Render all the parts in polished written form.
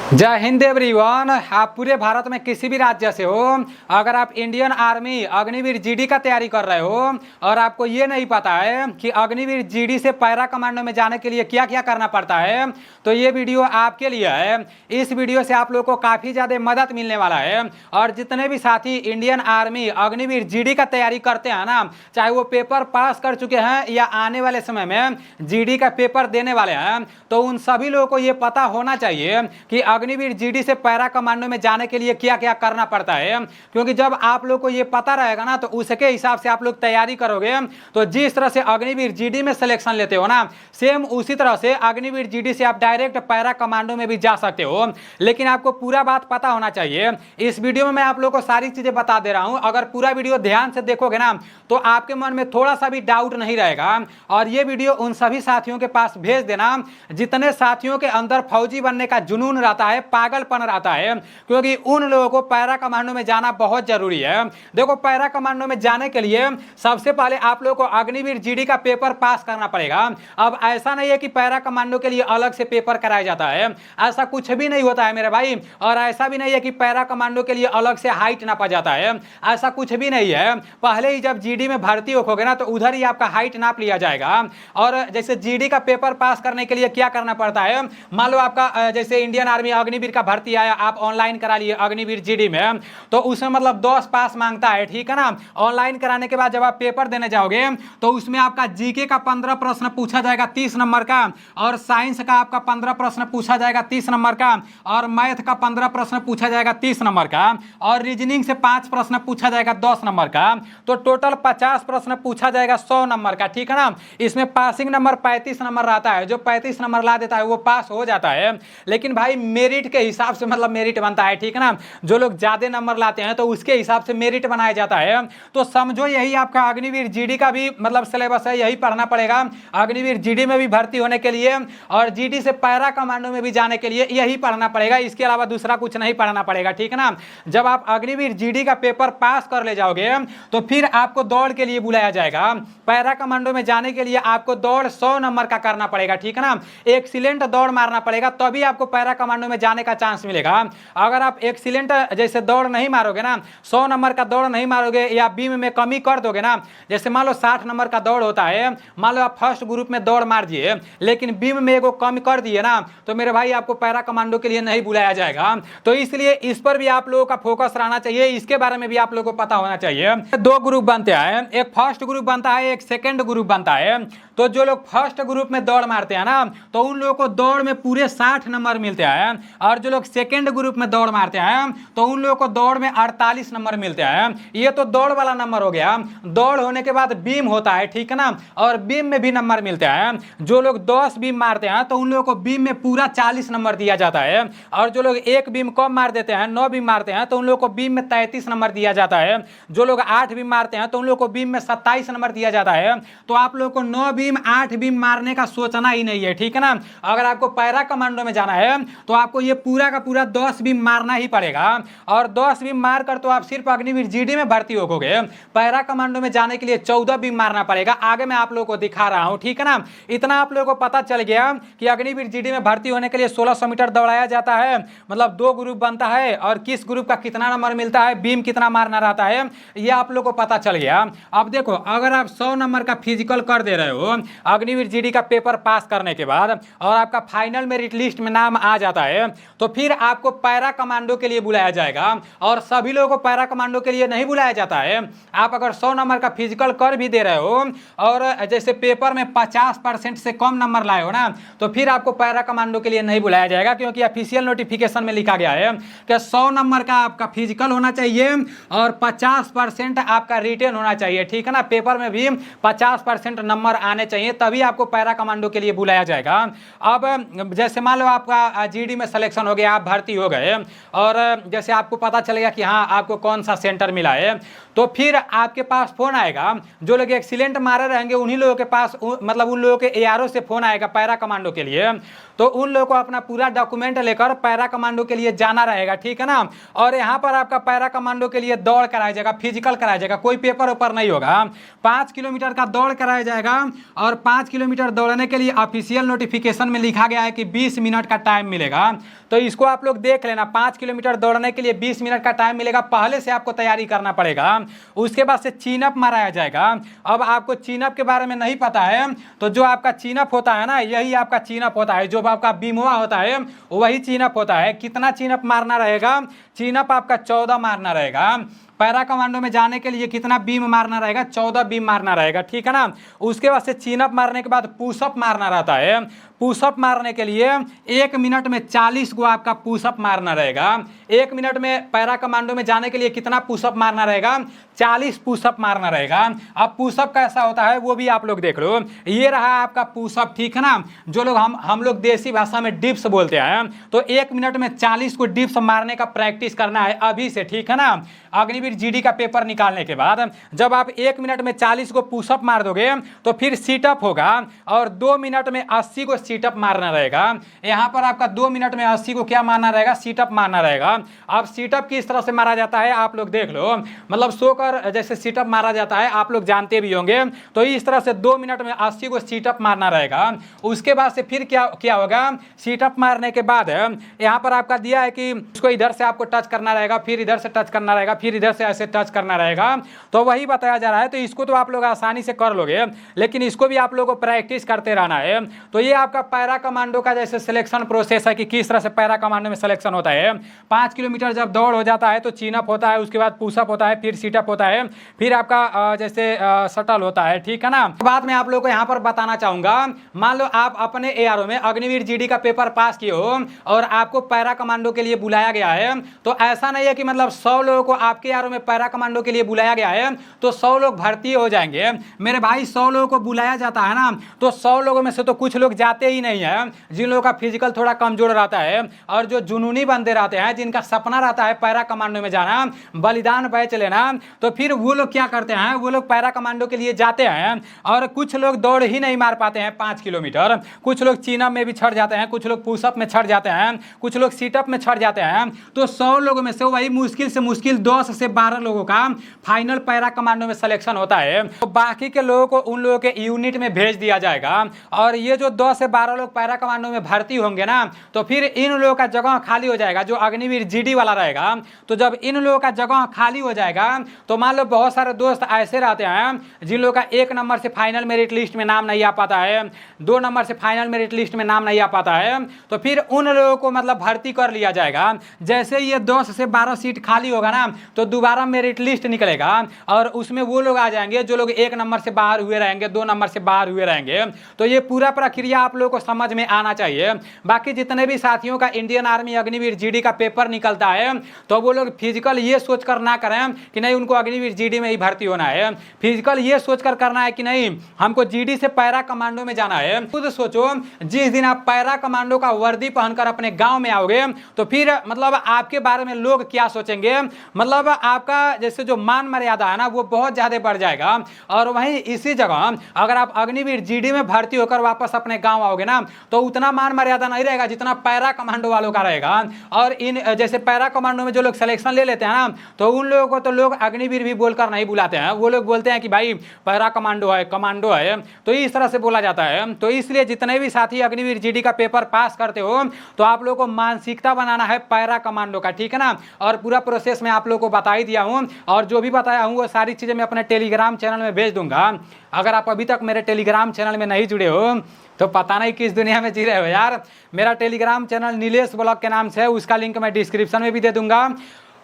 जय हिंद एवरीवन। आप पूरे भारत में किसी भी राज्य से हो, अगर आप इंडियन आर्मी अग्निवीर जीडी का तैयारी कर रहे हो और आपको ये नहीं पता है कि अग्निवीर जीडी से पैरा कमांडो में जाने के लिए क्या क्या करना पड़ता है, तो ये वीडियो आपके लिए है। इस वीडियो से आप लोगों को काफ़ी ज़्यादा मदद मिलने वाला है। और जितने भी साथी इंडियन आर्मी अग्निवीर जीडी का तैयारी करते हैं ना, चाहे वो पेपर पास कर चुके हैं या आने वाले समय में जीडी का पेपर देने वाले हैं, तो उन सभी लोगों को ये पता होना चाहिए कि अग्निवीर जीडी से पैरा कमांडो में जाने के लिए क्या क्या करना पड़ता है। क्योंकि जब आप लोग को ये पता रहेगा ना, तो उसके हिसाब से आप लोग तैयारी करोगे। तो जिस तरह से अग्निवीर जीडी में सिलेक्शन लेते हो ना, सेम उसी तरह से अग्निवीर जीडी से आप डायरेक्ट पैरा कमांडो में भी जा सकते हो। लेकिन आपको पूरा बात पता होना चाहिए। इस वीडियो में मैं आप लोग को सारी चीजें बता दे रहा हूं। अगर पूरा वीडियो ध्यान से देखोगे ना, तो आपके मन में थोड़ा सा भी डाउट नहीं रहेगा। और ये वीडियो उन सभी साथियों के पास भेज देना जितने साथियों के अंदर फौजी बनने का जुनून रहता है, पागलपन रहता है। क्योंकि उन लोगों को पैरा कमांडो में जाना बहुत जरूरी है। देखो, पैरा कमांडो में जाने के लिए सबसे पहले आप लोगों को अग्निवीर जीडी का पेपर पास करना पड़ेगा। अब ऐसा नहीं है कि पैरा कमांडो के लिए अलग से पेपर कराया जाता है, ऐसा कुछ भी नहीं होता है मेरे भाई। और ऐसा भी नहीं है कि पैरा कमांडो के लिए अलग से हाइट नापा जाता है, ऐसा कुछ भी नहीं है। पहले ही जब जीडी में भर्ती होगे ना, तो उधर ही आपका हाइट नाप लिया जाएगा। और जैसे जीडी का पेपर पास करने के लिए क्या करना पड़ता है, मान लो आपका जैसे इंडियन आर्मी अग्निवीर का भर्ती आया, आप ऑनलाइन करा लिए अग्निवीर जीडी में, तो उसमें मतलब 10 पास मांगता है, ठीक है ना। ऑनलाइन कराने के बाद जब आप पेपर देने जाओगे, तो उसमें आपका जीके का 15 प्रश्न पूछा जाएगा 30 नंबर का, और साइंस का आपका 15 प्रश्न पूछा जाएगा 30 नंबर का, और मैथ का 15 प्रश्न पूछा जाएगा 30 नंबर का, और रीजनिंग से 5 प्रश्न पूछा जाएगा 10 नंबर का। तो टोटल 50 प्रश्न पूछा जाएगा 100 नंबर का, ठीक है ना। इसमें पासिंग नंबर 35 नंबर रहता है, जो 35 नंबर ला देता है वो पास हो जाता है। लेकिन भाई मेरिट के हिसाब से मतलब मेरिट बनता है, ठीक है ना। जो लोग ज्यादा नंबर लाते हैं तो उसके हिसाब से मेरिट बनाया जाता है। तो समझो यही आपका अग्निवीर जीडी का भी मतलब सिलेबस है, यही पढ़ना पड़ेगा अग्निवीर जीडी में भी भर्ती होने के लिए, और जीडी से पैरा कमांडो में भी जाने के लिए यही पढ़ना पड़ेगा। इसके अलावा दूसरा कुछ नहीं पढ़ना पड़ेगा, ठीक है ना। जब आप अग्निवीर जीडी का पेपर पास कर ले जाओगे, तो फिर आपको दौड़ के लिए बुलाया जाएगा। पैरा कमांडो में जाने के लिए आपको दौड़ 100 नंबर का करना पड़ेगा, ठीक है ना। एक्सीलेंट दौड़ मारना पड़ेगा, तभी आपको पैरा कमांडो में जाने का चांस मिलेगा। अगर आप एक्सीलेंट जैसे दौड़ नहीं मारोगे ना, 100 नंबर का दौड़ नहीं मारोगे, या बीम में कमी कर दोगे ना, जैसे मान लो 60 नंबर का दौड़ होता है, मान लो आप फर्स्ट ग्रुप में दौड़ मार दिए, लेकिन बीम में एगो कमी कर दिए ना, तो मेरे भाई आपको पैरा कमांडो के लिए नहीं बुलाया जाएगा। तो इसलिए इस पर भी आप लोगों का फोकस रहना चाहिए, इसके बारे में भी आप लोगों को पता होना चाहिए। 2 ग्रुप बनते हैं, एक फर्स्ट ग्रुप बनता है, एक सेकेंड ग्रुप बनता है। तो जो लोग फर्स्ट ग्रुप में दौड़ मारते हैं ना, तो उन लोगों को दौड़ में पूरे 60 नंबर मिलते हैं। और जो लोग सेकेंड ग्रुप में दौड़ मारते हैं, तो उन लोगों को दौड़ में 48 नंबर मिलते हैं। ये तो दौड़ वाला नंबर हो गया। दौड़ होने के बाद बीम होता है, ठीक है ना, और बीम में भी नंबर मिलते हैं। जो लोग 10 बीम मारते हैं, तो उन लोगों को बीम में पूरा 40 नंबर दिया जाता है। और जो लोग एक बीम कम मार देते हैं, 9 बीम मारते हैं, तो उन लोगों को बीम में 33 नंबर दिया जाता है। जो लोग 8 बीम मारते हैं, तो उन लोगों को बीम में 27 नंबर दिया जाता है। तो आप लोगों को 9 बीम 8 बीम मारने का सोचना ही नहीं है, ठीक है ना। अगर आपको पैरा कमांडो में जाना है, तो आपको ये पूरा का पूरा 10 बीम मारना ही पड़ेगा। और 10 बीम मारकर तो आप सिर्फ अग्निवीर जीडी में भर्ती होगे। पैरा कमांडो में जाने के लिए 14 बीम मारना पड़ेगा। आगे मैं आप लोगों को दिखा रहा हूं, ठीक है ना। इतना आप लोगों को पता चल गया कि अग्निवीर जीडी में भर्ती होने के लिए 1600 मीटर दौड़ाया जाता है, मतलब 2 ग्रुप बनता है, और किस ग्रुप का कितना नंबर मिलता है, बीम कितना मारना रहता है, यह आप लोगों को पता चल गया। अब देखो, अगर आप 100 नंबर का फिजिकल कर दे रहे हो अग्निवीर जीडी का पेपर पास करने के बाद, और आपका फाइनल मेरिट लिस्ट में नाम आ जाता है, तो फिर आपको पैरा कमांडो के लिए बुलाया जाएगा। और सभी लोगों को पैरा कमांडो के लिए नहीं बुलाया जाता है। आप अगर 100 नंबर का फिजिकल कर भी दे रहे हो, और जैसे पेपर में 50% से कम नंबर लाए हो ना, तो फिर आपको पैरा कमांडो के लिए नहीं बुलाया जाएगा। क्योंकि ऑफिशियल नोटिफिकेशन में लिखा गया है कि 100 नंबर का आपका फिजिकल होना चाहिए, और 50% आपका रिटेन होना चाहिए, ठीक है ना। पेपर में भी 50% नंबर आने चाहिए, तभी आपको पैरा कमांडो के लिए बुलाया जाएगा। अब जैसे मान लो आपका जीडी में सिलेक्शन हो गया, आप भर्ती हो गए, और जैसे आपको पता चलेगा कि हाँ आपको कौन सा सेंटर मिला है, तो फिर आपके पास फोन आएगा। जो लोग एक्सीलेंट मारे रहेंगे उन्हीं लोगों के पास मतलब उन लोगों के एआरओ से फोन आएगा पैरा कमांडो के लिए। तो उन लोगों को अपना पूरा डॉक्यूमेंट लेकर पैरा कमांडो के लिए जाना रहेगा, ठीक है ना। और यहाँ पर आपका पैरा कमांडो के लिए दौड़ कराया जाएगा, फिजिकल कराया जाएगा, कोई पेपर ऊपर नहीं होगा। 5 किलोमीटर का दौड़ कराया जाएगा, और 5 किलोमीटर दौड़ने के लिए ऑफिशियल नोटिफिकेशन में लिखा गया है कि 20 मिनट का टाइम मिलेगा। तो इसको आप लोग देख लेना। 5 किलोमीटर दौड़ने के लिए 20 मिनट का टाइम मिलेगा, पहले से आपको तैयारी करना पड़ेगा। उसके बाद से चीनअप माराया जाएगा। अब आपको चीनअप के बारे में नहीं पता है तो जो आपका चीनअप होता है ना, यही आपका चीनअप होता है। जो आपका बीमवा होता है वही चीनअप होता है। कितना चीनअप मारना रहेगा? चीनअप आपका 14 मारना रहेगा। पैरा कमांडो में जाने के लिए कितना बीम मारना रहेगा? 14 बीम मारना रहेगा, ठीक है ना। उसके बाद से चीनअप मारने के बाद पुशअप मारना रहता है। पुशअप मारने के लिए 1 मिनट में 40 गो आपका पुशअप मारना रहेगा। 1 मिनट में पैरा कमांडो में जाने के लिए कितना पुशअप मारना रहेगा? 40 पुशअप मारना रहेगा। अब पुशअप कैसा होता है वो भी आप लोग देख लो। ये रहा आपका पुशअप, ठीक है ना। जो लोग हम लोग देसी भाषा में डिप्स बोलते हैं। तो 1 मिनट में 40 को डिप्स मारने का प्रैक्टिस करना है अभी से, ठीक है ना। अग्निवीर जीडी का पेपर निकालने के बाद जब आप 1 मिनट में 40 को पुशअप मार दोगे तो फिर सीटअप होगा और 2 मिनट में 80 को सीटअप मारना रहेगा। यहां पर आपका 2 मिनट में 80 को क्या मारना रहेगा? सीटअप मारना रहेगा। अब सीटअप किस तरह से मारा जाता है आप लोग देख लो। मतलब सोकर जैसे सीटअप मारा जाता है, आप लोग जानते भी होंगे। तो इस तरह से 2 मिनट में 80 को सीटअप मारना रहेगा। उसके बाद से फिर क्या होगा? सीटअप मारने के बाद यहां पर आपका दिया है कि इसको इधर से आपको टच करना रहेगा, फिर इधर से टच करना रहेगा, फिर इधर से ऐसे टच करना रहेगा। तो वही बताया जा रहा है। तो इसको तो आप लोग आसानी से कर लोगे, लेकिन इसको भी आप लोगों को प्रैक्टिस करते रहना है। तो ये आपका पैरा कमांडो का जैसे सिलेक्शन प्रोसेस है कि किस तरह से पैरा कमांडो में सिलेक्शन होता है। 5 किलोमीटर जब दौड़ हो जाता है तो चीनअप होता है, उसके बाद पुशअप होता है, फिर सीटअप होता है, फिर आपका जैसे शटल होता है, ठीक है ना। बाद में आप लोग को यहाँ पर बताना चाहूंगा, मान लो आप अपने एआरओ में अग्निवीर जीडी का पेपर पास किए हो और आपको पैरा कमांडो के लिए बुलाया गया है। तो ऐसा नहीं है कि मतलब 100 लोगों को आपके एआरओ में पैरा कमांडो के लिए बुलाया गया है तो 100 लोग भर्ती हो जाएंगे। मेरे भाई 100 लोगों को बुलाया जाता है ना, तो 100 लोगों में से तो कुछ लोग जाते ही नहीं है। जिन लोगों का फिजिकल थोड़ा कमजोर रहता है और जो जुनूनी बंदे रहते हैं, जिनका सपना रहता है पैरा कमांडो में जाना, बलिदान बैच लेना, तो फिर वो लोग क्या करते हैं? वो लोग पैरा कमांडो के लिए जाते हैं और कुछ लोग दौड़ ही नहीं मार पाते हैं 5 किलोमीटर। कुछ लोग चीनअप में भी छड़ जाते हैं, कुछ लोग पुशअप में छड़ जाते हैं, कुछ लोग सीटअप में छड़ जाते हैं। तो 100 लोगों में से वही मुश्किल से मुश्किल 10 से 12 लोगों का फाइनल पैरा कमांडो में सिलेक्शन होता है। तो बाकी के लोगों को उन लोगों के यूनिट में भेज दिया जाएगा। और ये जो 10 से 12 लोग पैरा कमांडो में भर्ती होंगे ना, तो फिर इन लोगों का जगह खाली हो जाएगा जो अग्निवीर जीडी वाला रहेगा। तो जब इन लोगों का जगह खाली हो जाएगा तो मान लो बहुत सारे दोस्त ऐसे रहते हैं जिन लोगों का 1 नंबर से फाइनल मेरिट लिस्ट में नाम नहीं आ पाता है, 2 नंबर से फाइनल मेरिट लिस्ट में नाम नहीं आ पाता है, तो फिर उन लोगों को मतलब भर्ती कर लिया जाएगा। जैसे ये 10 से 12 सीट खाली होगा ना, तो दोबारा मेरिट लिस्ट निकलेगा और उसमें वो लोग आ जाएंगे जो लोग 1 नंबर से बाहर हुए रहेंगे, 2 नंबर से बाहर हुए रहेंगे। तो ये पूरा प्रक्रिया आप लोगों को समझ में आना चाहिए। बाकी जितने भी साथियों का इंडियन आर्मी अग्निवीर जीडी का पेपर निकलता है तो वो लोग फिजिकल ये सोचकर ना करें कि नहीं उनको अग्निवीर जीडी में ही भर्ती होना है। फिजिकल ये सोचकर करना है कि नहीं हमको जीडी से पैरा कमांडो में जाना है। खुद सोचो, जिस दिन आप पैरा कमांडो का वर्दी पहनकर अपने गांव में आओगे तो फिर मतलब आपके बारे में लोग क्या सोचेंगे, मतलब आपका जैसे जो मान मर्यादा है ना वो बहुत ज्यादा बढ़ जाएगा। और वहीं इसी जगह अगर आप अग्निवीर जीडी में भर्ती होकर वापस अपने गांव आओगे ना तो उतना मान मर्यादा नहीं रहेगा जितना पैरा कमांडो वालों का रहेगा। और इन जैसे पैरा कमांडो में जो लोग सिलेक्शन ले लेते हैं ना, तो उन लोगों को तो लोग अग्निवीर भी बोलकर नहीं बुलाते हैं। वो लोग बोलते हैं कि भाई पैरा कमांडो है, कमांडो है, तो इस तरह से बोला जाता है। तो इसलिए जितने भी साथी अग्निवीर जीडी का पेपर पास करते हो तो आप लोगों को मानसिकता बनाना है पैरा कमांडो का, ठीक है ना। और पूरा प्रोसेस मैं आप लोगों को बता ही दिया हूँ और जो भी बताया हूँ वो सारी चीजें मैं अपने टेलीग्राम चैनल में भेज दूंगा। अगर आप अभी तक मेरे टेलीग्राम चैनल में नहीं जुड़े हो तो पता नहीं किस दुनिया में जी रहे हो यार। मेरा टेलीग्राम चैनल नीलेश ब्लॉग के नाम से है, उसका लिंक मैं डिस्क्रिप्शन में भी दे दूंगा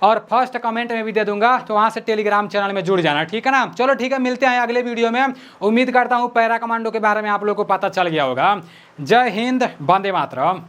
और फर्स्ट कमेंट में भी दे दूंगा, तो वहां से टेलीग्राम चैनल में जुड़ जाना, ठीक है ना। चलो ठीक है, मिलते हैं अगले वीडियो में। उम्मीद करता हूँ पैरा कमांडो के बारे में आप लोगों को पता चल गया होगा। जय हिंद, वंदे मातरम।